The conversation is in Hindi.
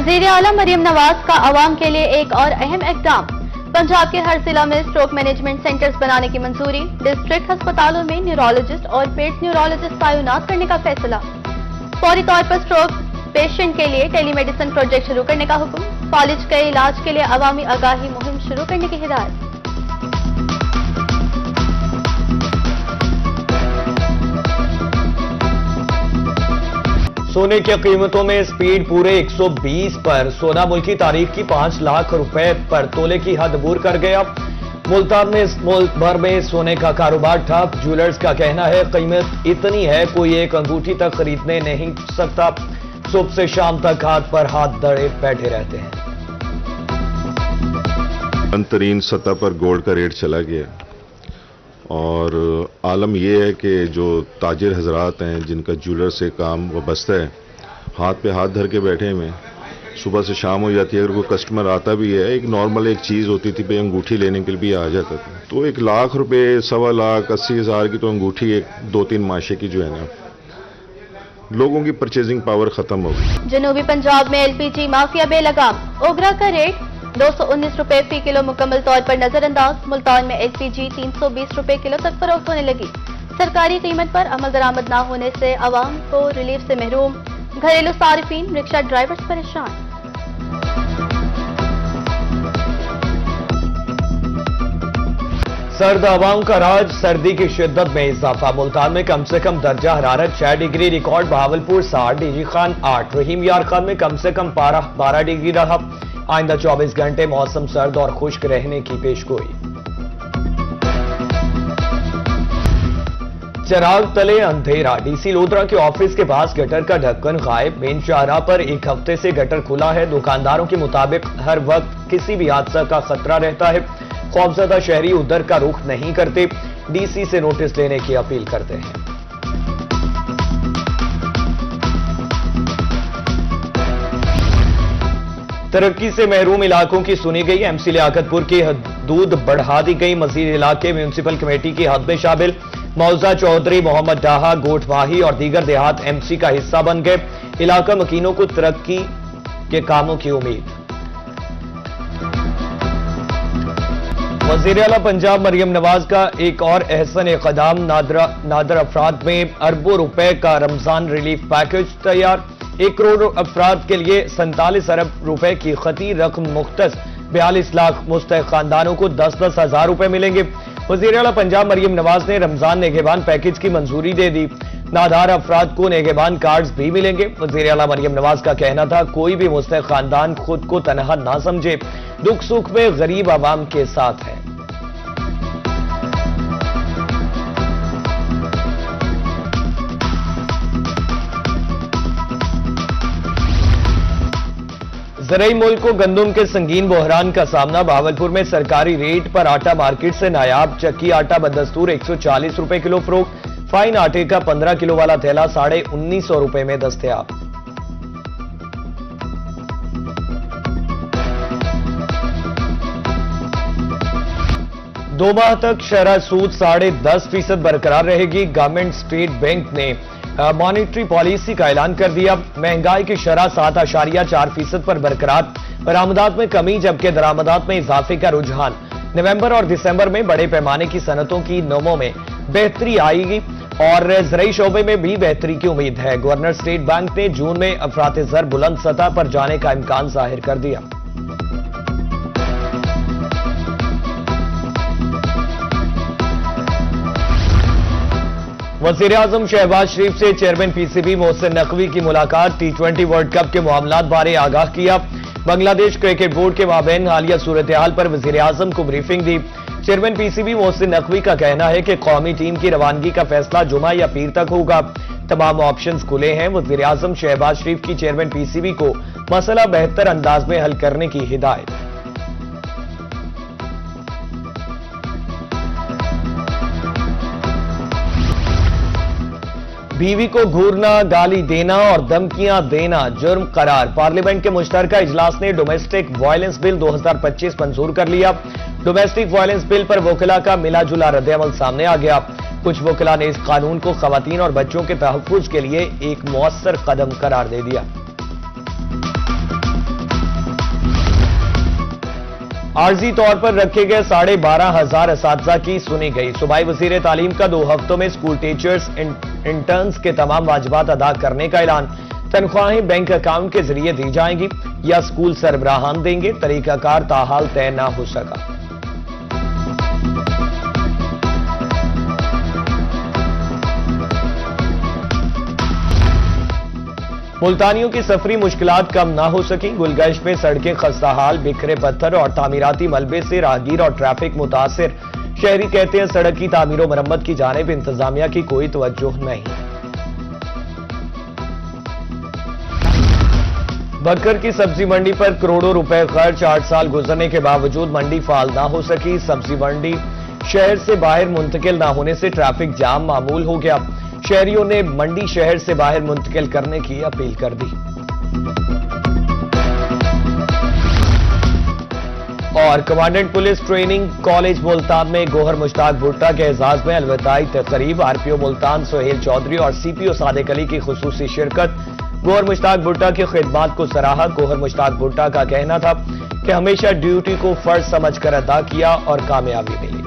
वजीर आला मरियम नवाज का अवाम के लिए एक और अहम इक़दाम। पंजाब के हर जिला में स्ट्रोक मैनेजमेंट सेंटर्स बनाने की मंजूरी। डिस्ट्रिक्ट अस्पतालों में न्यूरोलॉजिस्ट और पेट न्यूरोलॉजिस्ट तैनात करने का फैसला। फौरी तौर पर स्ट्रोक पेशेंट के लिए टेलीमेडिसिन प्रोजेक्ट शुरू करने का हुक्म। फालिज के इलाज के लिए अवामी आगाही मुहिम शुरू करने की हिदायत। सोने की कीमतों में स्पीड पूरे 120 पर। सोना मुल्की तारीख की 5 लाख रुपए पर तोले की हद अबूर कर गया। मुल्तान में मुल्क भर में सोने का कारोबार ठप। ज्वेलर्स का कहना है कीमत इतनी है कोई एक अंगूठी तक खरीदने नहीं सकता। सुबह से शाम तक हाथ पर हाथ धरे बैठे रहते हैं। अंतरीन सतह पर गोल्ड का रेट चला गया और आलम यह है कि जो ताजिर हजरात हैं जिनका ज्वेलर से काम वाबस्ता है, हाथ पे हाथ धर के बैठे हुए। सुबह से शाम हो जाती है, अगर कोई कस्टमर आता भी है, एक नॉर्मल एक चीज़ होती थी भाई अंगूठी लेने के लिए भी आ जाता था, तो 1 लाख रुपए 1.25 लाख 80,000 की तो अंगूठी एक 2-3 माशे की जो है ना, लोगों की परचेजिंग पावर खत्म हो गई। जनूबी पंजाब में एलपीजी माफिया बेलगाम। ओगरा का रेट 219 रुपए फी किलो मुकम्मल तौर पर नजरअंदाज। मुल्तान में एलपीजी 320 रुपए किलो तक फरोख्त होने लगी। सरकारी कीमत पर अमल दरामद न होने से अवाम को रिलीफ से महरूम। घरेलू सारिफीन रिक्शा ड्राइवर्स परेशान। सर्द हवाओं का राज, सर्दी की शिद्दत में इजाफा। मुल्तान में कम से कम दर्जा हरारत 6 degree record. Bahawalpur 60, DG Khan 8, रहीम यार खान में कम से कम पारा 12 डिग्री रहा। आइंदा 24 घंटे मौसम सर्द और खुश्क रहने की पेशगोई। चिराग तले अंधेरा। डीसी लोधरा के ऑफिस के पास गटर का ढक्कन गायब। मेन शाहराह पर 1 हफ्ते से गटर खुला है। दुकानदारों के मुताबिक हर वक्त किसी भी हादसा का खतरा रहता है। खौफजदा शहरी उधर का रुख नहीं करते। डीसी से नोटिस लेने की अपील करते हैं। तरक्की से महरूम इलाकों की सुनी गई। एमसी लियाकतपुर की हदूद बढ़ा दी गई। मजीद इलाके म्यूनसिपल कमेटी की हद में शामिल। मौजा चौधरी, मोहम्मद डाहा, गोठवाही और दीगर देहात एमसी का हिस्सा बन गए। इलाका मकीनों को तरक्की के कामों की उम्मीद। वज़ीर आला पंजाब मरियम नवाज का एक और अहसन इक़दाम। नादर अफराद में अरबों रुपए का रमजान रिलीफ पैकेज तैयार। 1 करोड़ अफराद के लिए 47 अरब रुपए की खती रकम मुख्तस। 42 लाख मुस्तहिक़ खानदानों को 10-10 हजार रुपए मिलेंगे। वज़ीर आला पंजाब मरियम नवाज ने रमजान नेगेबान पैकेज की मंजूरी दे दी। नादार अफराद को नेगेबान कार्ड्स भी मिलेंगे। वज़ीर आला मरियम नवाज का कहना था कोई भी मुस्तहिक़ खानदान खुद को तनहा ना समझे, दुख सुख में गरीब आवाम के साथ है। ज़राई मुल्क को गंदम के संगीन बहरान का सामना। बहावलपुर में सरकारी रेट पर आटा मार्केट से नायाब। चक्की आटा बदस्तूर 140 रुपए किलो फरोख्त। फाइन आटे का 15 किलो वाला थैला 1950 रुपए में दस्तयाब। दो माह तक शरह सूद 10.5% बरकरार रहेगी। गवर्नमेंट स्टेट बैंक ने मॉनेटरी पॉलिसी का ऐलान कर दिया। महंगाई की शरह 7.4% पर बरकरार। बरामदात में कमी जबकि दरामदात में इजाफे का रुझान। नवंबर और दिसंबर में बड़े पैमाने की सनतों की नमो में बेहतरी आएगी और ज़राई शोबे में भी बेहतरी की उम्मीद है। गवर्नर स्टेट बैंक ने जून में अफरात ज़र बुलंद सतह पर जाने का इम्कान जाहिर कर दिया। वज़ीर आज़म शहबाज शरीफ से चेयरमैन पीसीबी मोहसिन नकवी की मुलाकात। T20 वर्ल्ड कप के मामलात बारे आगाह किया। बांग्लादेश क्रिकेट बोर्ड के माबैन हालिया सूरत हाल पर वज़ीर आज़म को ब्रीफिंग दी। चेयरमैन पीसीबी मोहसिन नकवी का कहना है कि कौमी टीम की रवानगी का फैसला जुमा या पीर तक होगा। तमाम ऑप्शंस खुले हैं। वज़ीर आज़म शहबाज शरीफ की चेयरमैन पीसीबी को मसला बेहतर अंदाज में हल करने की हिदायत। बीवी को घूरना, गाली देना और धमकियां देना जुर्म करार। पार्लियामेंट के मुश्तरका इजलास ने डोमेस्टिक वायलेंस बिल 2025 मंजूर कर लिया। डोमेस्टिक वायलेंस बिल पर वकीला का मिला जुला रद्द-ए-अमल सामने आ गया। कुछ वकीला ने इस कानून को खवातीन और बच्चों के तहफ्फुज के लिए एक मौसर कदम करार दे दिया। आर्जी तौर पर रखे गए 12,500 असातिज़ा की सुनी गई। सूबाई वज़ीर तालीम का 2 हफ्तों में स्कूल टीचर्स इंटर्न्स के तमाम वाजिबात अदा करने का ऐलान। तनख्वाहें बैंक अकाउंट के जरिए दी जाएंगी या स्कूल सरबराहान देंगे, तरीकाकार ताहाल तय न हो सका। मुल्तानियों की सफरी मुश्किलात कम ना हो सकी। गुलगश्त में सड़कें खस्ताहाल, बिखरे पत्थर और तामीराती मलबे से राहगीर और ट्रैफिक मुतासिर। शहरी कहते हैं सड़क की तामीर और मरम्मत की जानिब इंतजामिया की कोई तवज्जो नहीं। बकर की सब्जी मंडी पर करोड़ों रुपए खर्च, 8 साल गुजरने के बावजूद मंडी फाल ना हो सकी। सब्जी मंडी शहर से बाहर मुंतकिल ना होने से ट्रैफिक जाम मामूल हो गया। शहरियों ने मंडी शहर से बाहर मुंतकिल करने की अपील कर दी। और commandant police training college Multan में गौहर मुश्ताक भुट्टा के एजाज में अलविदाई तकरीब। आरपीओ मुल्तान सुहेल चौधरी और सीपीओ सादिक अली की खुसूसी शिरकत। गौहर मुश्ताक भुट्टा की खिदमात को सराहा। गौहर मुश्ताक भुट्टा का कहना था कि हमेशा ड्यूटी को फर्ज समझकर अदा किया और कामयाबी मिली।